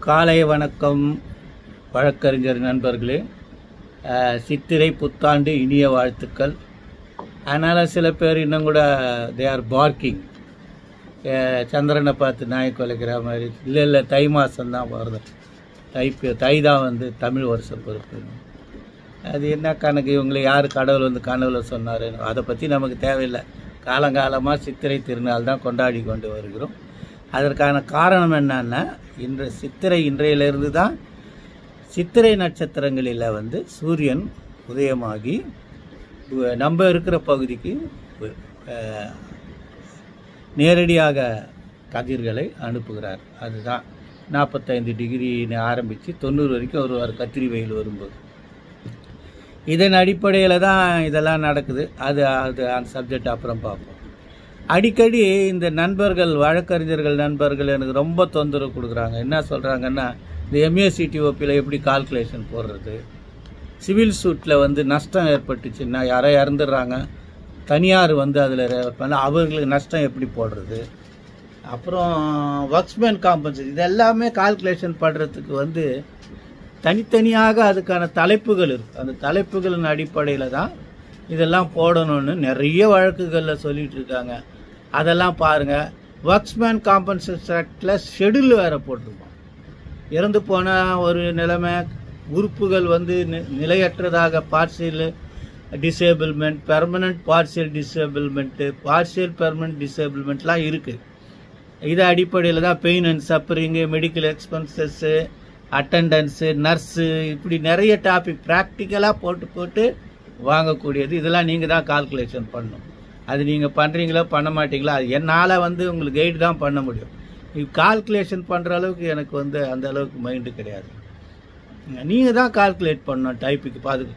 காலை வணக்கம் வழக்கறிஞர் நண்பர்களே. சித்திரை புத்தாண்டு இனிய வாழ்த்துக்கள். அதனால் சில பேர் இன்னும் கூட தே ஆர் பார்க்கிங், சந்திரனை பார்த்து நாய் குலைக்கிற மாதிரி. இல்லை தை மாதம்தான் வருது, தை தான் தமிழ் வருஷ பொறுப்பு. அது என்ன கணக்கு, இவங்களை யார் கடவுள் கனவுல சொன்னார், அதை பற்றி நமக்கு தேவையில்லை. காலங்காலமாக சித்திரை திருநாள் தான் கொண்டாடி கொண்டு வருகிறோம். அதற்கான காரணம் என்னன்னா, இன்றையிலிருந்து தான் சித்திரை நட்சத்திரங்களில் சூரியன் உதயமாகி நம்ம இருக்கிற பகுதிக்கு நேரடியாக கதிர்களை அனுப்புகிறார். அதுதான் 45 டிகிரின்னு ஆரம்பித்து 90 வரைக்கும் வருவார் கத்திரி வெயில் வரும்போது. இதன் அடிப்படையில் தான் இதெல்லாம் நடக்குது. அது அந்த சப்ஜெக்ட் அப்புறம் பார்ப்போம். அடிக்கடி இந்த நண்பர்கள், வழக்கறிஞர்கள் நண்பர்கள் எனக்கு ரொம்ப தொந்தரவு கொடுக்குறாங்க. என்ன சொல்கிறாங்கன்னா, இந்த MACTOPயில் எப்படி கால்குலேஷன் போடுறது, சிவில் சூட்டில் நஷ்டம் ஏற்பட்டுச்சுன்னா யாரோ இறந்துடுறாங்க, தனியார் அதில் அவர்களுக்கு நஷ்டம் எப்படி போடுறது, அப்புறம் ஒர்க்ஸ்மேன் காம்பன்சேஷன், இதெல்லாமே கால்குலேஷன் பண்ணுறதுக்கு தனித்தனியாக அதுக்கான தலைப்புகள் இருக்குது. அந்த தலைப்புகளின் அடிப்படையில் தான் இதெல்லாம் போடணும்னு நிறைய வழக்குகளில் சொல்லிகிட்டு இருக்காங்க. அதெல்லாம் பாருங்கள். ஒர்க்ஸ்மேன் காம்பன்சேஷன் ஆக்டில் ஷெடியூல் வேறு போட்டிருக்கோம். இறந்து போன ஒரு நிலைமை, உறுப்புகள் நிலையற்றதாக partial disablement, permanent partial disablement, partial permanent டிசேபிள்மெண்ட்லாம் இருக்குது. இது அடிப்படையில் தான் pain and suffering, medical expenses, attendance, nurse, இப்படி நிறைய டாபிக் ப்ராக்டிக்கலாக போட்டு வாங்கக்கூடியது. இதெல்லாம் நீங்கள் தான் கால்குலேஷன் பண்ணணும். அது நீங்கள் பண்ணுறீங்களோ பண்ண மாட்டீங்களா, அது என்னால் உங்களுக்கு கைடு தான் பண்ண முடியும். கால்குலேஷன் பண்ணுற அளவுக்கு எனக்கு அந்த அளவுக்கு மைண்டு கிடையாது. நீங்கள் தான் கால்குலேட் பண்ணணும் டைப்புக்கு. அதுக்கு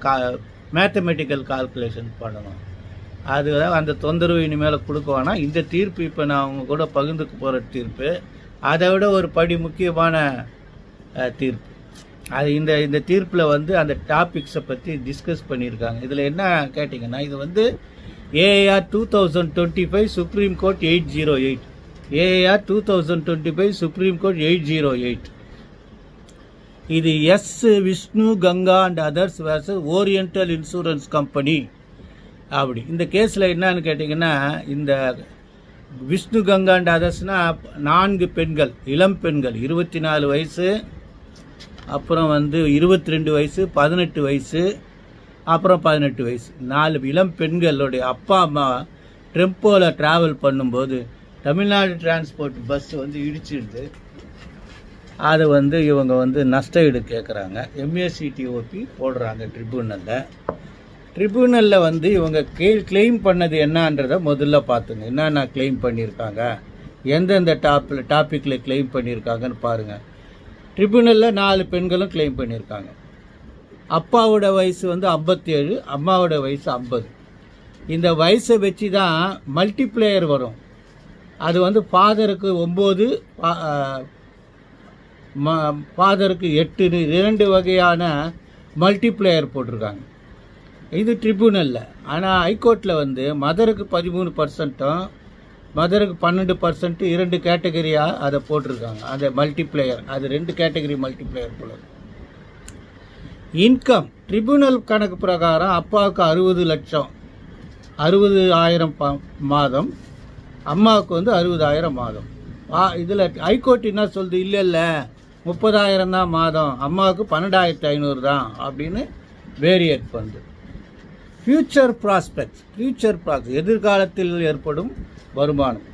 மேத்தமெட்டிக்கல் கால்குலேஷன் பண்ணணும். அதுதான் அந்த தொந்தரவு இனிமேல் கொடுக்க வேணாம். இந்த தீர்ப்பு இப்போ நான் அவங்க கூட பகிர்ந்துக்க போகிற தீர்ப்பு அதை விட ஒரு படி முக்கியமான தீர்ப்பு. அது இந்த தீர்ப்பில் அந்த டாபிக்ஸை பற்றி டிஸ்கஸ் பண்ணியிருக்காங்க. இதில் என்ன கேட்டிங்கன்னா, இது AAR 2025 supreme court 808, AAR 2025 supreme court 808. இது S Vishnu Ganga and others versus oriental insurance company. அப்படி இந்த கேஸில் என்னன்னு கேட்டிங்கன்னா, இந்த விஷ்ணு கங்கா அண்ட் அதர்ஸ்னால் 4 பெண்கள், இளம் பெண்கள், 24 வயசு, அப்புறம் 22 வயசு, 18 வயசு, அப்புறம் 18 வயசு, 4 இளம் பெண்களுடைய அப்பா அம்மா டெம்போவில் ட்ராவல் பண்ணும்போது தமிழ்நாடு டிரான்ஸ்போர்ட் பஸ் இடிச்சிடுது. அதை இவங்க நஷ்ட ஈடு கேட்குறாங்க. MACTOP போடுறாங்க ட்ரிபியூனலில் இவங்க கிளைம் பண்ணது என்னன்றதை முதல்ல பார்த்துங்க. என்னென்ன கிளைம் பண்ணியிருக்காங்க, எந்தெந்த டாப்பிக்கில் கிளைம் பண்ணியிருக்காங்கன்னு பாருங்கள். ட்ரிபியூனலில் 4 பெண்களும் கிளைம் பண்ணியிருக்காங்க. அப்பாவோட வயசு 57, அம்மாவோட வயசு 50. இந்த வயசை வச்சு தான் மல்டிப்ளேயர் வரும். அது ஃபாதருக்கு 9, ஃபாதருக்கு 8, 2 வகையான மல்டிப்ளேயர் போட்டிருக்காங்க. இது ட்ரிபியூனலில். ஆனால் ஹைகோர்ட்டில் மதருக்கு 13%, மதருக்கு 12%, 2 கேட்டகரியாக அதை போட்டிருக்காங்க. அந்த மல்டிப்ளேயர், அது 2 கேட்டகரி மல்டிப்ளேயர் போல. இன்கம் ட்ரிபியூனல் கணக்கு பிரகாரம் அப்பாவுக்கு 60 லட்சம், 60,000 மாதம், அம்மாவுக்கு 60,000 மாதம். இதில் ஹைகோர்ட் என்ன சொல்லுது, இல்லை 30,000 தான் மாதம், அம்மாவுக்கு 12,500 தான் அப்படின்னு வேரியேட் பண்ணுது. ஃபியூச்சர் ப்ராஸ்பெக்ட்ஸ் எதிர்காலத்தில் ஏற்படும் வருமானம்.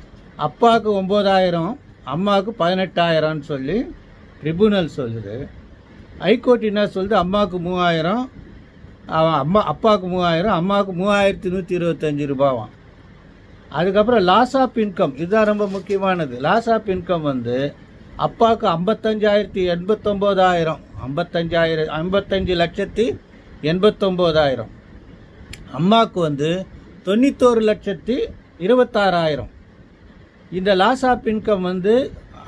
அப்பாவுக்கு 9,000, அம்மாவுக்கு 18,000 சொல்லி ட்ரிபியூனல் சொல்லுது. ஹைகோர்ட் என்ன சொல்லுது, அம்மாவுக்கு 3,000, அப்பாவுக்கு 3,000, அம்மாவுக்கு 3,125 ரூபாவாம். அதுக்கப்புறம் லாஸ் ஆஃப் இன்கம், இதுதான் ரொம்ப முக்கியமானது. லாஸ் ஆஃப் இன்கம் அப்பாவுக்கு 55,89,000, 55,89,000, அம்மாவுக்கு 91,26,000. இந்த லாஸ் ஆஃப் இன்கம்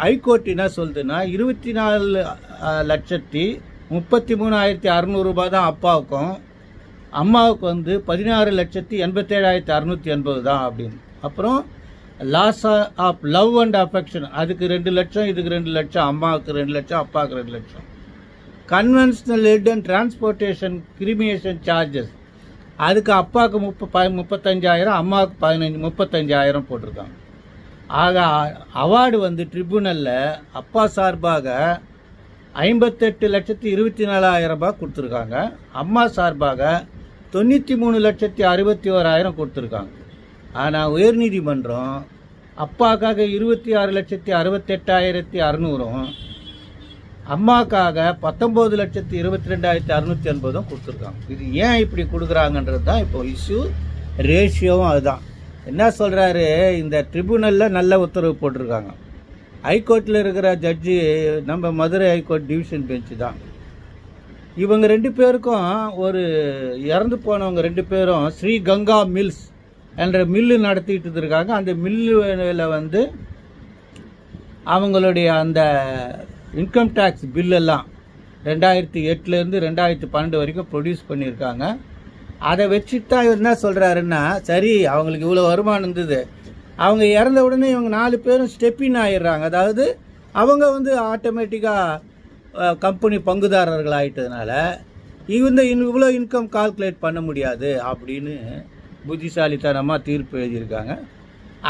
ஹைகோர்ட் என்ன சொல்லுதுன்னா, 24,33,600 ரூபாய் தான் அப்பாவுக்கும், அம்மாவுக்கு 16,87,680 தான் அப்படின்னு. அப்புறம் loss of love and affection, அதுக்கு 2 லட்சம், இதுக்கு 2 லட்சம், அம்மாவுக்கு 2 லட்சம், அப்பாவுக்கு 2 லட்சம். Conventional head and transportation cremation charges, அதுக்கு அப்பாவுக்கு 35,000, அம்மாவுக்கு 35,000 போட்டிருக்காங்க. ஆக அவார்டு வந்து ட்ரிபுனலில் அப்பா சார்பாக 58,24,000 ரூபாய் கொடுத்துருக்காங்க. அம்மா சார்பாக 93,61,000 கொடுத்துருக்காங்க. ஆனால் உயர்நீதிமன்றம் அப்பாக்காக 26,68,600, அம்மாக்காக 19,22,680 கொடுத்துருக்காங்க. இது ஏன் இப்படி கொடுக்குறாங்கன்றது தான் இப்போ இஷ்யூ. ரேஷியோவும் அதுதான். என்ன சொல்கிறாரு, இந்த ட்ரிபுனலில் நல்ல உத்தரவு போட்டிருக்காங்க. ஹைகோர்ட்டில் இருக்கிற ஜட்ஜி நம்ம மதுரை ஹைகோர்ட் டிவிஷன் பெஞ்சு தான். இவங்க 2 பேருக்கும் ஒரு இறந்து போனவங்க 2 பேரும் ஸ்ரீ கங்கா மில்ஸ் என்ற மில்லு நடத்திட்டு இருக்காங்க. அந்த மில்லில் வந்து அவங்களுடைய அந்த இன்கம் டேக்ஸ் பில்லெல்லாம் 2008லேருந்து 2012 வரைக்கும் ப்ரொடியூஸ் பண்ணியிருக்காங்க. அதை வச்சுட்டு தான் என்ன சொல்கிறாருன்னா, சரி அவங்களுக்கு இவ்வளோ வருமானம் இருந்தது, அவங்க இறந்த உடனே இவங்க 4 பேரும் ஸ்டெப்பின் ஆயிடுறாங்க. அதாவது அவங்க வந்து ஆட்டோமேட்டிக்காக கம்பெனி பங்குதாரர்கள் ஆகிட்டதுனால இவ்வளோ இன்கம் கால்குலேட் பண்ண முடியாது அப்படின்னு புத்திசாலித்தனமாக தீர்ப்பு எழுதியிருக்காங்க.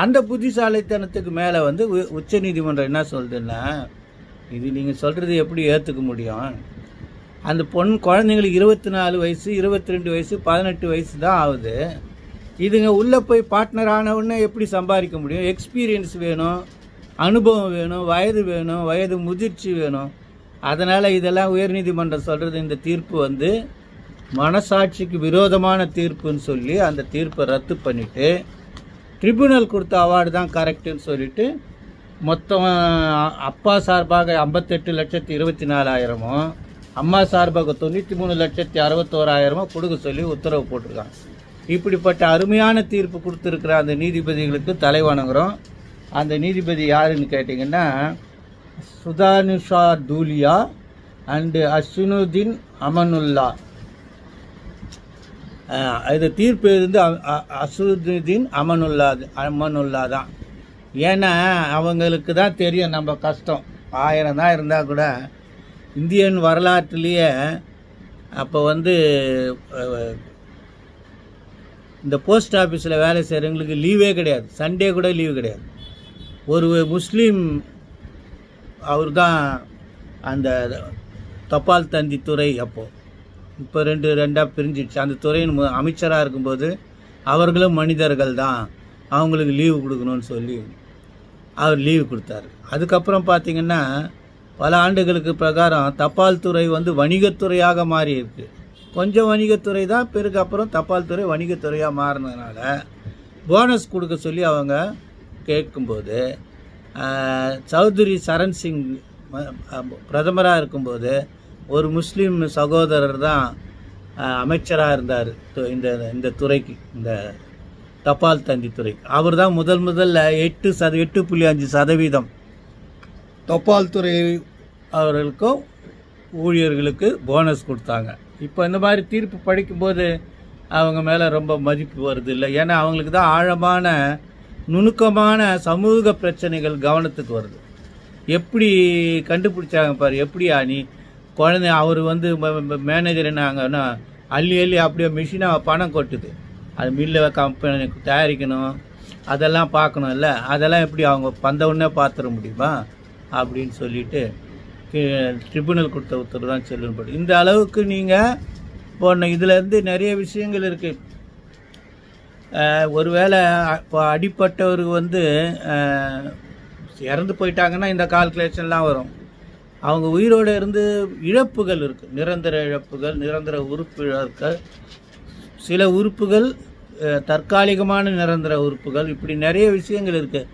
அந்த புத்திசாலித்தனத்துக்கு மேலே வந்து உச்சநீதிமன்றம் என்ன சொல்லுதுன்னா, இது நீங்கள் சொல்கிறது எப்படி ஏற்றுக்க முடியும்? அந்த குழந்தைங்களுக்கு 24 வயசு, 22 வயசு, 18 வயசு தான் ஆகுது. இதுங்க உள்ளே போய் பார்ட்னர் ஆன உடனே எப்படி சம்பாதிக்க முடியும்? எக்ஸ்பீரியன்ஸ் வேணும், அனுபவம் வேணும், வயது வேணும், வயது முதிர்ச்சி வேணும். அதனால் இதெல்லாம் உயர்நீதிமன்றம் சொல்கிறது, இந்த தீர்ப்பு வந்து மனசாட்சிக்கு விரோதமான தீர்ப்புன்னு சொல்லி அந்த தீர்ப்பை ரத்து பண்ணிவிட்டு ட்ரிபுனல் கொடுத்த அவார்டு தான் கரெக்டுன்னு சொல்லிட்டு மொத்தம் அப்பா சார்பாக 58,24,000, அம்மா சார்பாக 93,61,000 கொடுக்க சொல்லி உத்தரவு போட்டிருக்காங்க. இப்படிப்பட்ட அருமையான தீர்ப்பு கொடுத்துருக்கிற அந்த நீதிபதிகளுக்கு தலை வணங்குறோம். அந்த நீதிபதி யாருன்னு கேட்டிங்கன்னா, சுதானுஷா தூலியா அண்டு அஸ்வினுதீன் அமனுல்லா. இது தீர்ப்பு இருந்து அஸ்வினுதீன் அமனுல்லா தான். ஏன்னா அவங்களுக்கு தான் தெரியும் நம்ம கஷ்டம். 1000 தான் இருந்தால் கூட இந்தியன் வரலாற்றிலேயே அப்போ வந்து இந்த போஸ்ட் ஆஃபீஸில் வேலை செய்கிறவங்களுக்கு லீவே கிடையாது, சண்டே கூட லீவு கிடையாது. ஒரு முஸ்லீம் அவர் தான் அந்த தபால் தந்தி துறை, அப்போது இப்போ ரெண்டாக பிரிஞ்சிடுச்சு. அந்த துறையின் அமைச்சராக இருக்கும்போது அவர்களும் மனிதர்கள் தான், அவங்களுக்கு லீவு கொடுக்கணும்னு சொல்லி அவர் லீவு கொடுத்தாரு. அதுக்கப்புறம் பார்த்திங்கன்னா பல ஆண்டுகளுக்கு பிரகாரம் தபால் துறை வந்து வணிகத்துறையாக மாறி இருக்கு. கொஞ்சம் வணிகத்துறை தான், பிறகு அப்புறம் தபால் துறை வணிகத்துறையாக மாறினதுனால போனஸ் கொடுக்க சொல்லி அவங்க கேட்கும்போது சௌத்ரி சரண் சிங் பிரதமராக இருக்கும்போது ஒரு முஸ்லீம் சகோதரர் தான் அமைச்சராக இருந்தார் இந்த துறைக்கு, இந்த தபால் தந்தி துறைக்கு. அவர் தான் முதல்ல 8.5% தபால் துறை அவர்களுக்கும் ஊழியர்களுக்கு போனஸ் கொடுத்தாங்க. இப்போ இந்த மாதிரி தீர்ப்பு படிக்கும்போது அவங்க மேலே ரொம்ப மதிப்பு வருது இல்லை. ஏன்னா அவங்களுக்கு தான் ஆழமான நுணுக்கமான சமூக பிரச்சனைகள் கவனத்துக்கு வருது. எப்படி கண்டுபிடிச்சாங்க பாரு, எப்படியா நீ குழந்தை அவர் வந்து மேனேஜர் என்னாங்கன்னா அள்ளி அப்படியே மிஷினாக பணம் கொட்டுது, அது மில்லை கம்பெனி தயாரிக்கணும், அதெல்லாம் பார்க்கணும் இல்லை, அதெல்லாம் எப்படி அவங்க பந்தவுடனே பார்த்துட முடியுமா அப்படின்னு சொல்லிட்டு ட்ரிபுனல் கொடுத்த உத்தரவு தான் செல்லுபடி. இந்த அளவுக்கு நீங்கள் போன இதுலேருந்து நிறைய விஷயங்கள் இருக்குது. ஒருவேளை இப்போ அடிப்பட்டவர் வந்து இறந்து போயிட்டாங்கன்னா இந்த கால்குலேஷன்லாம் வரும். அவங்க உயிரோடு இருந்து இழப்புகள் இருக்குது, நிரந்தர இழப்புகள், நிரந்தர உறுப்பு இழப்புகள், சில உறுப்புகள் தற்காலிகமான நிரந்தர உறுப்புகள், இப்படி நிறைய விஷயங்கள் இருக்குது.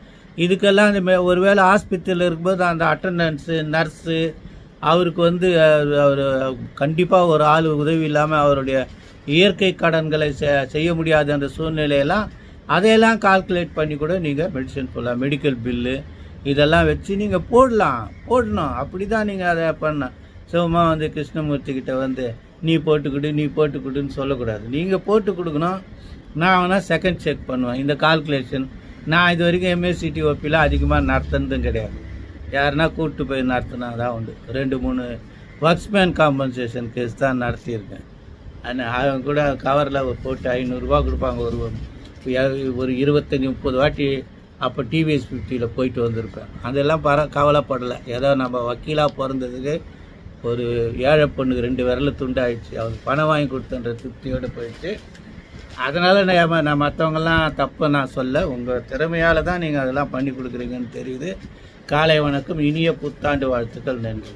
இதுக்கெல்லாம் இந்த ஒருவேளை ஆஸ்பத்திரியில் இருக்கும்போது அந்த அட்டண்டன்ஸு நர்ஸு அவருக்கு வந்து அவர் கண்டிப்பாக ஒரு ஆள் உதவி இல்லாமல் அவருடைய இயற்கை கடன்களை செய்ய முடியாத அந்த சூழ்நிலையெல்லாம் அதையெல்லாம் கால்குலேட் பண்ணி கூட நீங்கள் மெடிசன் போடலாம். மெடிக்கல் பில்லு இதெல்லாம் வச்சு நீங்கள் போடணும். அப்படி தான் நீங்கள் அதை பண்ணணும். சும்மா வந்து கிருஷ்ணமூர்த்திக்கிட்ட வந்து நீ போட்டுக்கிடுன்னு சொல்லக்கூடாது. நீங்கள் போட்டு கொடுக்கணும். நான் வேணால் செகண்ட் செக் பண்ணுவேன். இந்த கால்குலேஷன் நான் இது வரைக்கும் எம்எஸ்சிடி ஓபியில் அதிகமாக நடத்துனதும் கிடையாது. யாருன்னா கூப்பிட்டு போய் நடத்தினா தான் உண்டு. 2-3 ஒர்க்ஸ்மேன் காம்பன்சேஷன் கேஸ் தான் நடத்தியிருக்கேன். அவங்க கூட கவரில் போட்டு 500 ரூபா கொடுப்பாங்க. ஒரு 25-30 வாட்டி அப்போ டிவிஎஸ் 50யில் போயிட்டு வந்திருப்பேன். அதெல்லாம் கவலைப்படலை. ஏதோ நம்ம வக்கீலாக பிறந்ததுக்கு ஒரு ஏழை பொண்ணுக்கு 2 விரல் துண்டாயிடுச்சு, அவருக்கு பணம் வாங்கி கொடுத்தன்ற திருப்தியோடு போயிடுச்சு. அதனால் நான் மற்றவங்கெல்லாம் தப்பை நான் சொல்ல, உங்கள் திறமையால் தான் நீங்கள் அதெல்லாம் பண்ணி கொடுக்குறீங்கன்னு தெரியுது. காலை வணக்கம், இனிய புத்தாண்டு வாழ்த்துக்கள், நன்றி.